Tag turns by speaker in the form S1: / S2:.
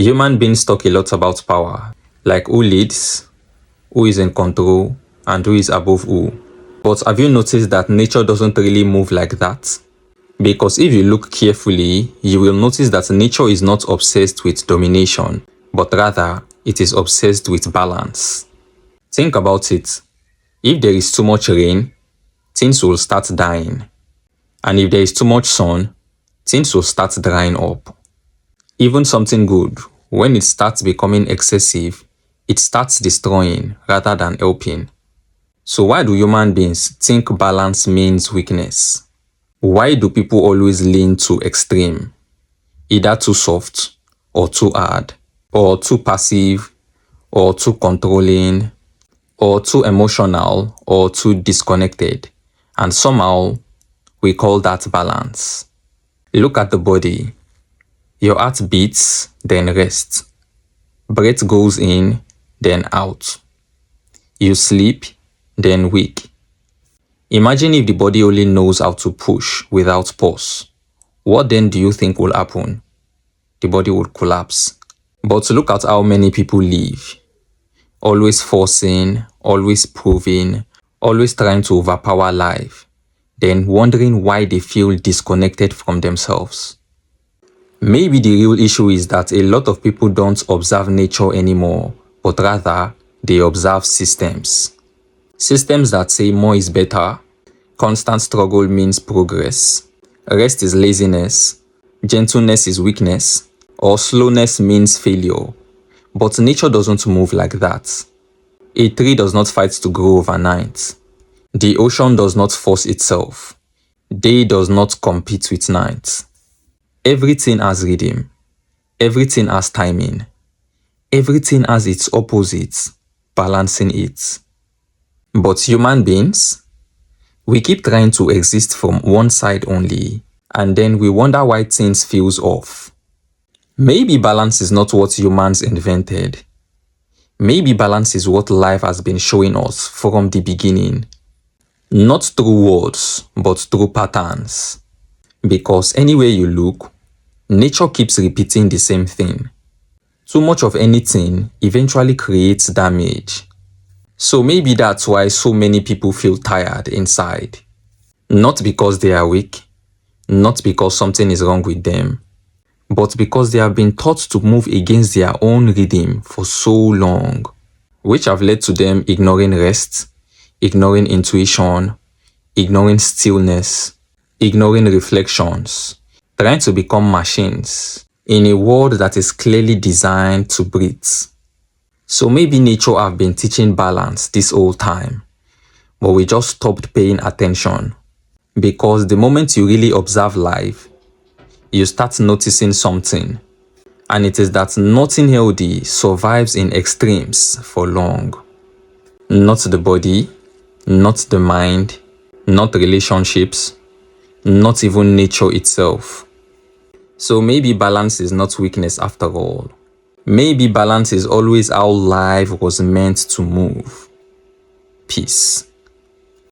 S1: Human beings talk a lot about power, like who leads, who is in control, and who is above who. But have you noticed that nature doesn't really move like that? Because if you look carefully, you will notice that nature is not obsessed with domination, but rather it is obsessed with balance. Think about it. If there is too much rain, things will start dying. And if there is too much sun, things will start drying up. Even something good, when it starts becoming excessive, it starts destroying rather than helping. So why do human beings think balance means weakness? Why do people always lean to extreme? Either too soft, or too hard, or too passive, or too controlling, or too emotional, or too disconnected. And somehow, we call that balance. Look at the body. Your heart beats, then rests. Breath goes in, then out. You sleep, then wake. Imagine if the body only knows how to push without pause. What then do you think will happen? The body would collapse. But look at how many people live. Always forcing, always proving, always trying to overpower life. Then wondering why they feel disconnected from themselves. Maybe the real issue is that a lot of people don't observe nature anymore, but rather they observe systems. Systems that say more is better, constant struggle means progress, rest is laziness, gentleness is weakness, or slowness means failure. But nature doesn't move like that. A tree does not fight to grow overnight. The ocean does not force itself. Day does not compete with night. Everything has rhythm. Everything has timing. Everything has its opposite, balancing it. But human beings, we keep trying to exist from one side only, and then we wonder why things feels off. Maybe balance is not what humans invented. Maybe balance is what life has been showing us from the beginning. Not through words, but through patterns. Because anywhere you look, nature keeps repeating the same thing. Too much of anything eventually creates damage. So maybe that's why so many people feel tired inside. Not because they are weak, not because something is wrong with them, but because they have been taught to move against their own rhythm for so long, which have led to them ignoring rest, ignoring intuition, ignoring stillness, ignoring reflections, trying to become machines in a world that is clearly designed to breathe. So maybe nature have been teaching balance this whole time, but we just stopped paying attention. Because the moment you really observe life, you start noticing something. And it is that nothing healthy survives in extremes for long. Not the body, not the mind, not relationships, not even nature itself. So maybe balance is not weakness after all. Maybe balance is always how life was meant to move. Peace.